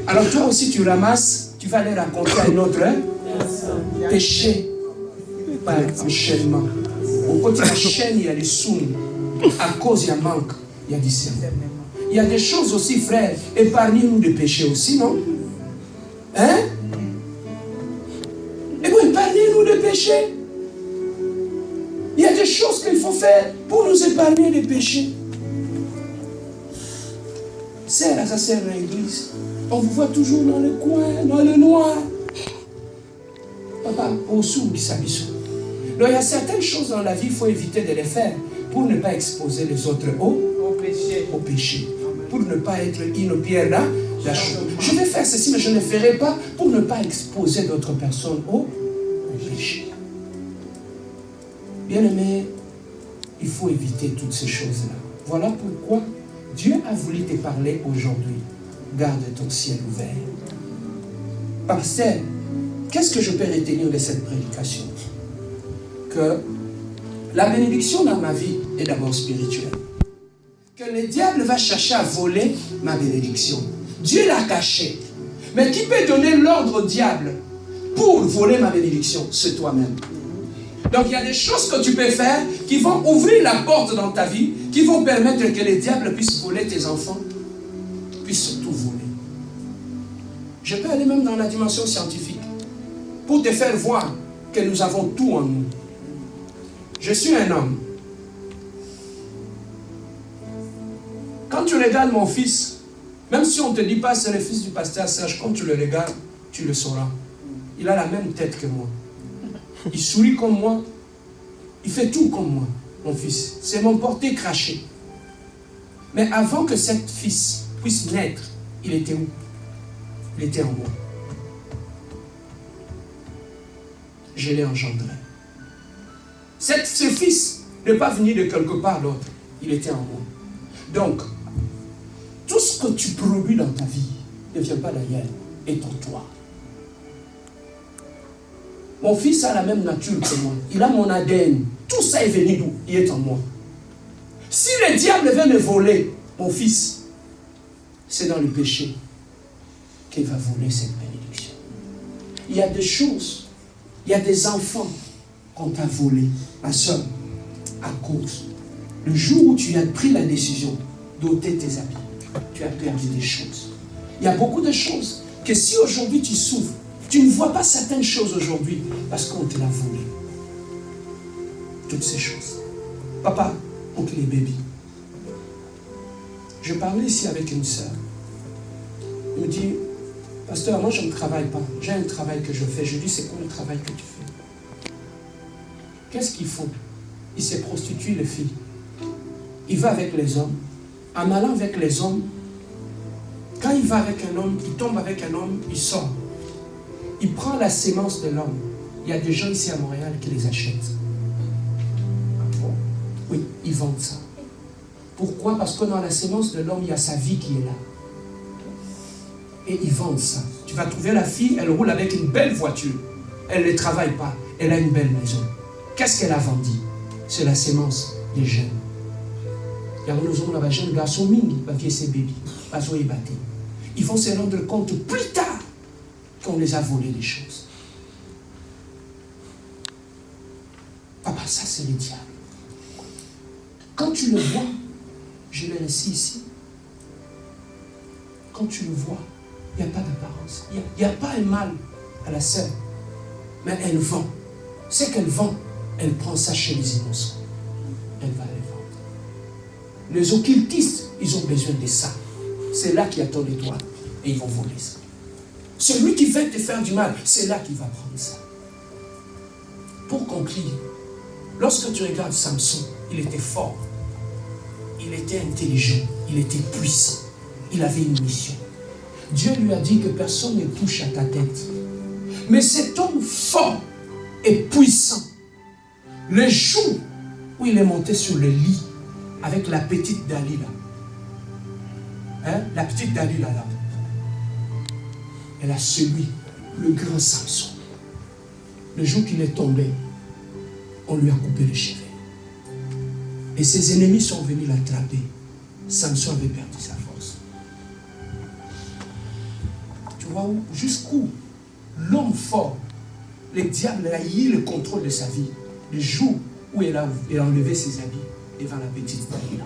Alors toi aussi tu ramasses, tu vas aller raconter à une autre péché par enchaînement. Au côté de la chaîne, il y a les soums. À cause, il y a manque, il y a discernement. Il y a des choses aussi, frères, épargnez-nous de péché aussi, non? Hein? Et vous épargnez-nous de péché. Il y a des choses qu'il faut faire pour nous épargner des péchés. Sœur à sa sœur dans l'église, on vous voit toujours dans le coin, dans le noir. Papa, au sous qui s'habille. Donc il y a certaines choses dans la vie, il faut éviter de les faire pour ne pas exposer les autres au péché. Pour ne pas être une pierre là. Je vais faire ceci, mais je ne le ferai pas pour ne pas exposer d'autres personnes au péché. Bien-aimé, il faut éviter toutes ces choses-là. Voilà pourquoi Dieu a voulu te parler aujourd'hui. Garde ton ciel ouvert. Pasteur, qu'est-ce que je peux retenir de cette prédication? Que la bénédiction dans ma vie est d'abord spirituelle. Que le diable va chercher à voler ma bénédiction. Dieu l'a caché. Mais qui peut donner l'ordre au diable pour voler ma bénédiction? C'est toi-même. Donc il y a des choses que tu peux faire qui vont ouvrir la porte dans ta vie, qui vont permettre que le diable puisse voler tes enfants, puisse tout voler. Je peux aller même dans la dimension scientifique pour te faire voir que nous avons tout en nous. Je suis un homme. Quand tu regardes mon fils, même si on ne te dit pas c'est le fils du pasteur Serge, quand tu le regardes, tu le sauras. Il a la même tête que moi. Il sourit comme moi. Il fait tout comme moi, mon fils. C'est mon porté craché. Mais avant que cet fils puisse naître, il était où? Il était en moi. Je l'ai engendré. Ce fils n'est pas venu de quelque part d'autre. Il était en moi. Donc, tout ce que tu produis dans ta vie ne vient pas d'ailleurs, est en toi. Mon fils a la même nature que moi. Il a mon ADN. Tout ça est venu d'où? Il est en moi. Si le diable veut me voler, mon fils, c'est dans le péché qu'il va voler cette bénédiction. Il y a des choses, il y a des enfants qu'on t'a volé, ma soeur, à cause. Le jour où tu as pris la décision d'ôter tes habits, tu as perdu des choses. Il y a beaucoup de choses que si aujourd'hui tu souffres, tu ne vois pas certaines choses aujourd'hui parce qu'on te l'a volé. Toutes ces choses. Papa, oncle les bébés. Je parlais ici avec une sœur. Elle me dit, pasteur, moi je ne travaille pas. J'ai un travail que je fais. Je lui dis, c'est quoi le travail que tu fais? Qu'est-ce qu'ils font? Ils se prostituent, les filles. Il va avec les hommes. En allant avec les hommes, quand il va avec un homme, il tombe avec un homme, il sort. Il prend la sémence de l'homme. Il y a des gens ici à Montréal qui les achètent. Oui, ils vendent ça. Pourquoi? Parce que dans la sémence de l'homme, il y a sa vie qui est là. Et ils vendent ça. Tu vas trouver la fille, elle roule avec une belle voiture. Elle ne travaille pas. Elle a une belle maison. Qu'est-ce qu'elle a vendu? C'est la sémence des jeunes. Il y a des jeunes garçons mingi, qui sont bébés, ils vont se rendre compte plus tard qu'on les a volé des choses. Papa, ça c'est le diable. Quand tu le vois, je l'ai laissé ici. Quand tu le vois, il n'y a pas d'apparence. Il n'y a pas un mal à la sœur. Mais elle vend. Ce qu'elle vend, elle prend ça chez les innocents. Elle va les vendre. Les occultistes, ils ont besoin de ça. C'est là qu'il y a ton étoile. Et ils vont voler ça. Celui qui veut te faire du mal, c'est là qu'il va prendre ça. Pour conclure, lorsque tu regardes Samson, il était fort. Il était intelligent. Il était puissant. Il avait une mission. Dieu lui a dit que personne ne touche à ta tête. Mais cet homme fort et puissant, le jour où il est monté sur le lit avec la petite Dalila, la petite Dalila là, elle a suivi le grand Samson. Le jour qu'il est tombé, on lui a coupé les cheveux. Et ses ennemis sont venus l'attraper. Samson avait perdu sa force. Tu vois où? Jusqu'où l'homme fort, le diable a eu le contrôle de sa vie. Le jour où il a enlevé ses habits devant la petite Dalila.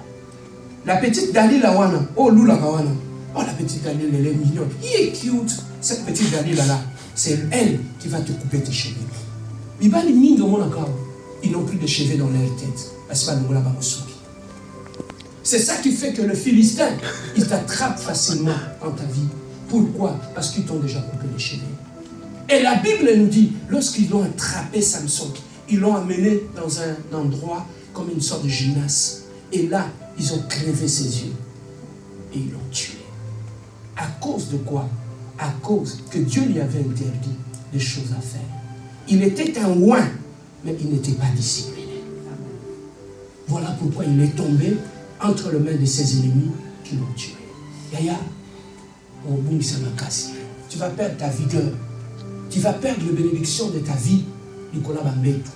La petite Dalila, oh Lula Kawana. Oh, la petite Dalila, elle est mignonne. Il est cute. Cette petite Dalila là, c'est elle qui va te couper tes cheveux. Ils n'ont plus de cheveux dans leur tête. C'est ça qui fait que le Philistin, il t'attrape facilement dans ta vie. Pourquoi? Parce qu'ils t'ont déjà coupé les cheveux. Et la Bible nous dit, lorsqu'ils ont attrapé Samson, ils l'ont amené dans un endroit comme une sorte de gymnase. Et là, ils ont crevé ses yeux. Et ils l'ont tué. À cause de quoi? À cause que Dieu lui avait interdit des choses à faire. Il était un oint, mais il n'était pas discipliné. Voilà pourquoi il est tombé entre les mains de ses ennemis qui l'ont tué. Yaya, tu vas perdre ta vigueur. Tu vas perdre les bénédictions de ta vie. Nicolas Bambetou.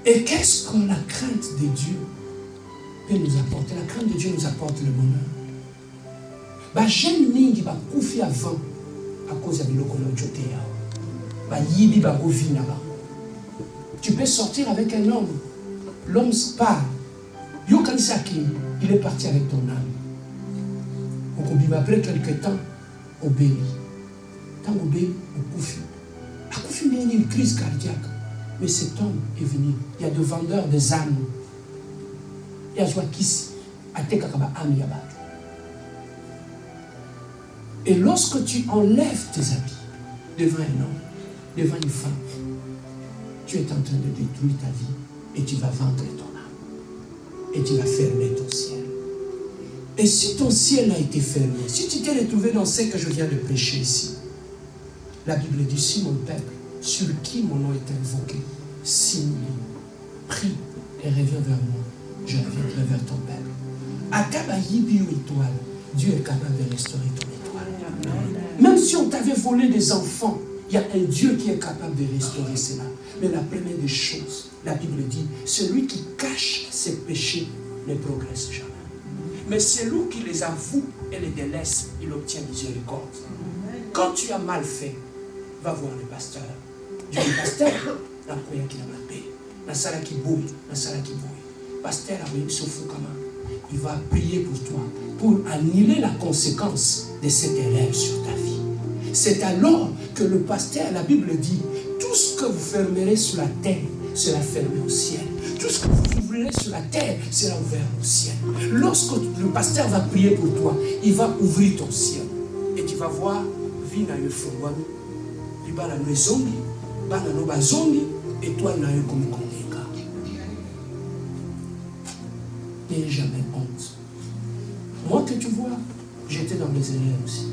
Et qu'est-ce que la crainte de Dieu peut nous apporter? La crainte de Dieu nous apporte le bonheur. J'aime ningi ba koufi avant à cause de biloko na jote ya. Ba yibi ba govi na ba. Tu peux sortir avec un homme. L'homme part. Yo kanisaki, il est parti avec ton âme. Après quelques temps, obéit. Tant obéit, au koufi. A koufi il y a une crise cardiaque. Mais cet homme est venu. Il y a des vendeurs des âmes. Il y a des gens qui et lorsque tu enlèves tes habits devant un homme, devant une femme, tu es en train de détruire ta vie et tu vas vendre ton âme. Et tu vas fermer ton ciel. Et si ton ciel a été fermé, si tu t'es retrouvé dans ce que je viens de prêcher ici, la Bible dit, si mon peuple, sur qui mon nom est invoqué, signe, prie et reviens vers moi, je reviendrai vers ton peuple. Dieu est capable de restaurer ton étoile. Même si on t'avait volé des enfants, il y a un Dieu qui est capable de restaurer cela. Mais la première des choses, la Bible dit, celui qui cache ses péchés ne progresse jamais. Mais celui qui les avoue et les délaisse, il obtient miséricorde. Quand tu as mal fait, va voir le pasteur. Dieu dit, pasteur, la prière qui a la paix. La salle qui bouille, la salle qui bouille. Pasteur, il va prier pour toi, pour annuler la conséquence de cette erreur sur ta vie. C'est alors que le pasteur, la Bible dit, tout ce que vous fermerez sur la terre sera fermé au ciel. Tout ce que vous ouvrirez sur la terre sera ouvert au ciel. Lorsque le pasteur va prier pour toi, il va ouvrir ton ciel. Et tu vas voir, vie na yo fongwami, libala no ezongi, bana no bazongi, étoile na yo comme kondenga. N'ayez jamais honte. Moi que tu vois, j'étais dans les erreurs aussi.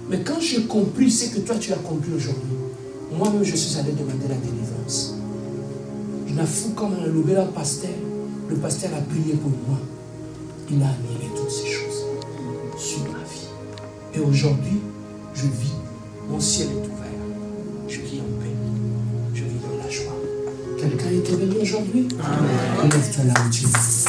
Mais quand j'ai compris ce que toi tu as compris aujourd'hui, moi-même je suis allé demander la délivrance. Je n'ai fou comme un lobéla pasteur. Le pasteur a prié pour moi. Il a annulé toutes ces choses sur ma vie. Et aujourd'hui, je vis. Mon ciel est ouvert. Je vis en paix. Je vis dans la joie. Quelqu'un est béni aujourd'hui? Amen. Lève-toi là où tu es.